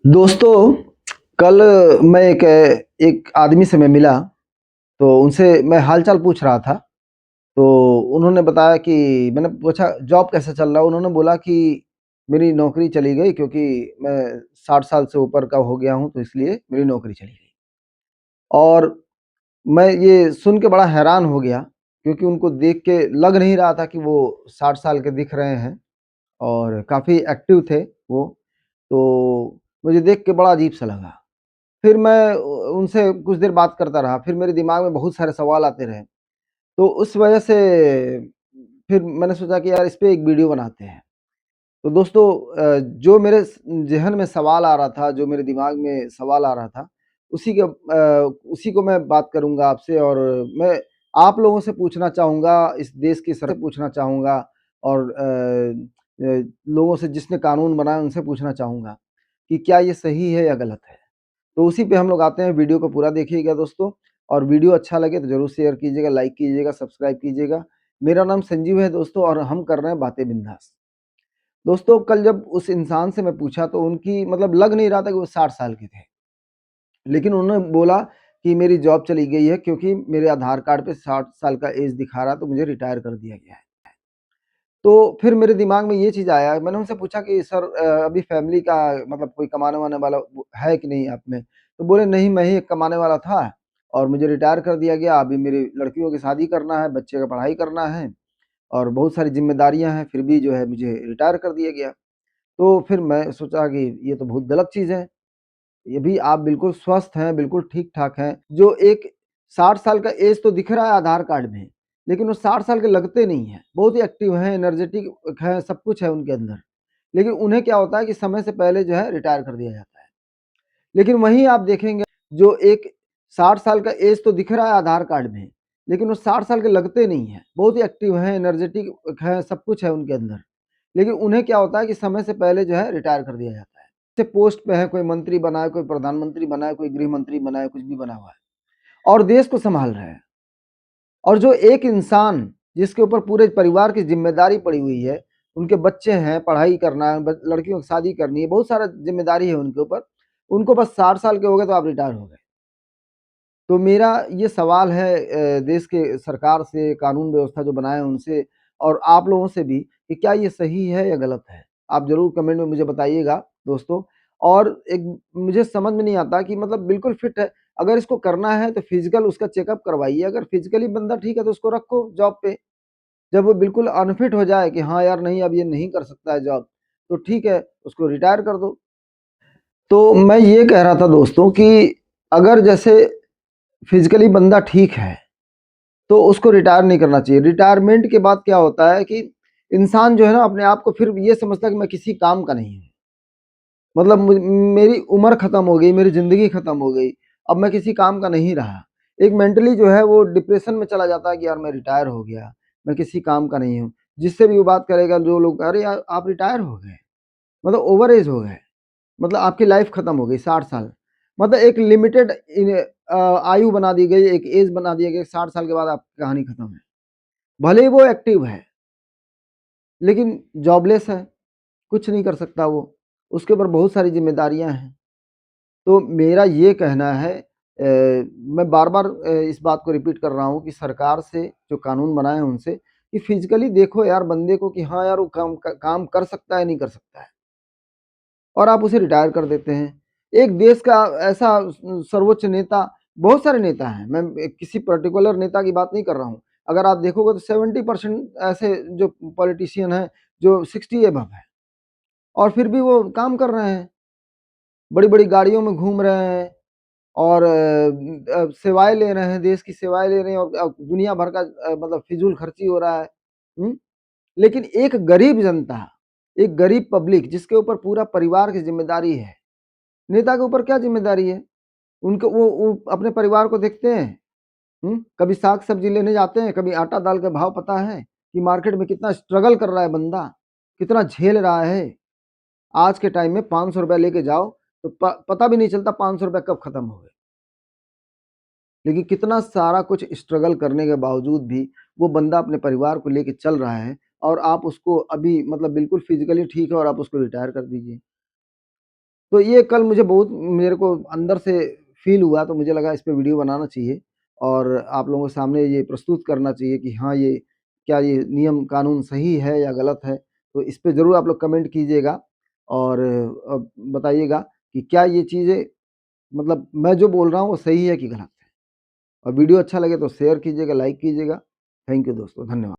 दोस्तों, कल मैं एक आदमी से मैं मिला, तो उनसे मैं हाल-चाल पूछ रहा था। तो उन्होंने बताया कि मैंने पूछा जॉब कैसा चल रहा है? उन्होंने बोला कि मेरी नौकरी चली गई क्योंकि मैं 60 साल से ऊपर का हो गया हूँ, तो इसलिए मेरी नौकरी चली गई। और मैं ये सुन के बड़ा हैरान हो गया क्योंकि उनको देख के लग नहीं रहा था कि वो 60 साल के दिख रहे हैं और काफ़ी एक्टिव थे वो। तो मुझे देख के बड़ा अजीब-सा लगा। फिर मैं उनसे कुछ देर बात करता रहा, फिर मेरे दिमाग में बहुत सारे सवाल आते रहे। तो उस वजह से फिर मैंने सोचा कि यार इस पे एक वीडियो बनाते हैं। तो दोस्तों, जो मेरे ज़हन में सवाल आ रहा था, जो मेरे दिमाग में सवाल आ रहा था, उसी को मैं बात करूँगा आपसे और मैं आप लोगों से पूछना चाहूँगा, इस देश की से पूछना चाहूँगा और लोगों से जिसने कानून बनाया उनसे पूछना चाहूँगा कि क्या ये सही है या गलत है? तो उसी पे हम लोग आते हैं, वीडियो को पूरा देखिएगा दोस्तों और वीडियो अच्छा लगे तो ज़रूर शेयर कीजिएगा, लाइक कीजिएगा, सब्सक्राइब कीजिएगा। मेरा नाम संजीव है दोस्तों और हम कर रहे हैं बातें बिंदास। दोस्तों, कल जब उस इंसान से मैं पूछा तो उनकी मतलब लग नहीं रहा था कि वो 60 साल के थे। लेकिन उन्होंने बोला कि मेरी जॉब चली गई है क्योंकि मेरे आधार कार्ड पे 60 साल का एज दिखा रहा तो मुझे रिटायर कर दिया गया है। तो फिर मेरे दिमाग में ये चीज़ आया, मैंने उनसे पूछा कि सर अभी फैमिली का मतलब कोई कमाने-वमाने वाला वो है कि नहीं आप में? तो बोले नहीं मैं ही एक कमाने वाला था और मुझे रिटायर कर दिया गया, अभी मेरी लड़कियों की शादी करना है, बच्चे का पढ़ाई करना है और बहुत सारी ज़िम्मेदारियाँ हैं, फिर भी जो है मुझे रिटायर कर दिया गया। तो फिर मैं सोचा कि ये तो बहुत गलत चीज़ है। ये भी आप बिल्कुल स्वस्थ हैं, बिल्कुल ठीक-ठाक हैं। जो एक 60 साल का ऐज तो दिख रहा है आधार कार्ड में, लेकिन वो 60 साल के लगते नहीं हैं। बहुत ही एक्टिव हैं, एनर्जेटिक हैं, सब कुछ है उनके अंदर। लेकिन उन्हें क्या होता है कि समय से पहले जो है रिटायर कर दिया जाता है। लेकिन वहीं आप देखेंगे जो एक 60 साल का ऐज तो दिख रहा है आधार कार्ड में, लेकिन वो 60 साल के लगते नहीं हैं। बहुत ही एक्टिव हैं, एनर्जेटिक हैं, सब कुछ है उनके अंदर। लेकिन उन्हें क्या होता है कि समय से पहले जो है रिटायर कर दिया जाता है। जैसे पोस्ट पे है, कोई मंत्री बना है, कोई प्रधानमंत्री बना है, कोई गृह मंत्री बना है, कुछ भी बना हुआ है और देश को सँभाल रहे हैं। और जो एक इंसान जिसके ऊपर पूरे परिवार की ज़िम्मेदारी पड़ी हुई है, उनके बच्चे हैं, पढ़ाई करना है, ब लड़कियों की शादी करनी है, बहुत सारा ज़िम्मेदारी है उनके ऊपर। उनको बस 60 साल के हो गए तो आप रिटायर हो गए। तो मेरा ये सवाल है देश के सरकार से, कानून व्यवस्था जो बनाए हैं उनसे और आप लोगों से भी कि क्या ये सही है या गलत है? आप ज़रूर कमेंट में मुझे बताइएगा दोस्तों। और एक मुझे समझ में नहीं आता कि मतलब बिल्कुल फिट है, अगर इसको करना है तो फिज़िकल उसका चेकअप करवाइए, अगर फिज़िकली बंदा ठीक है तो उसको रखो जॉब पे। जब वो बिल्कुल अनफिट हो जाए कि हाँ यार नहीं अब ये नहीं कर सकता है जॉब, तो ठीक है, उसको रिटायर कर दो। तो मैं ये कह रहा था दोस्तों कि अगर जैसे फिज़िकली बंदा ठीक है तो उसको रिटायर नहीं करना चाहिए। रिटायरमेंट के बाद क्या होता है कि इंसान जो है ना अपने आप को फिर ये समझता है कि मैं किसी काम का नहीं हूँ। मतलब मेरी उम्र खत्म हो गई, मेरी ज़िंदगी खत्म हो गई, अब मैं किसी काम का नहीं रहा। एक मेंटली जो है वो डिप्रेशन में चला जाता है कि यार मैं रिटायर हो गया, मैं किसी काम का नहीं हूँ। जिससे भी वो बात करेगा जो लोग अरे यार आप रिटायर हो गए, मतलब ओवर एज हो गए, मतलब आपकी लाइफ़ खत्म हो गई 60 साल। मतलब एक लिमिटेड आयु बना दी गई, एक एज बना दिया गया 60 साल के बाद आपकी कहानी खत्म है। भले ही वो एक्टिव है, लेकिन जॉबलेस है, कुछ नहीं कर सकता वो, उसके ऊपर बहुत सारी ज़िम्मेदारियाँ हैं। तो मेरा ये कहना है मैं बार-बार इस बात को रिपीट कर रहा हूँ कि सरकार से जो कानून बनाए हैं उनसे कि फिज़िकली देखो यार बंदे को कि हाँ यार वो काम कर सकता है, नहीं कर सकता है और आप उसे रिटायर कर देते हैं। एक देश का ऐसा सर्वोच्च नेता बहुत सारे नेता हैं, मैं किसी पर्टिकुलर नेता की बात नहीं कर रहा हूँ। अगर आप देखोगे तो 70% ऐसे जो पॉलिटिशियन हैं, जो 60 अबव हैं और फिर भी वो काम कर रहे हैं। बड़ी-बड़ी गाड़ियों में घूम रहे हैं और सेवाएँ ले रहे हैं, देश की सेवाएँ ले रहे हैं और दुनिया भर का मतलब फिज़ूल खर्ची हो रहा है। हुँ? लेकिन एक गरीब जनता, एक गरीब पब्लिक जिसके ऊपर पूरा परिवार की ज़िम्मेदारी है, नेता के ऊपर क्या ज़िम्मेदारी है? उनको वो अपने परिवार को देखते हैं, कभी साग-सब्ज़ी लेने जाते हैं, कभी आटा-दाल का भाव पता है कि मार्केट में कितना स्ट्रगल कर रहा है बंदा, कितना झेल रहा है। आज के टाइम में ₹500 लेके जाओ, तो पता भी नहीं चलता ₹500 कब खत्म हो गए। लेकिन कितना सारा कुछ स्ट्रगल करने के बावजूद भी वो बंदा अपने परिवार को लेके चल रहा है और आप उसको अभी मतलब बिल्कुल फिज़िकली ठीक है और आप उसको रिटायर कर दीजिए। तो ये कल मुझे बहुत मेरे को अंदर से फ़ील हुआ, तो मुझे लगा इस पे वीडियो बनाना चाहिए और आप लोगों के सामने ये प्रस्तुत करना चाहिए कि हाँ, ये क्या ये नियम कानून सही है या गलत है? तो इस पे ज़रूर आप लोग कमेंट कीजिएगा और बताइएगा कि क्या ये चीज़ें मतलब मैं जो बोल रहा हूँ वो सही है कि गलत है? और वीडियो अच्छा लगे तो शेयर कीजिएगा, लाइक कीजिएगा। थैंक यू दोस्तों, धन्यवाद।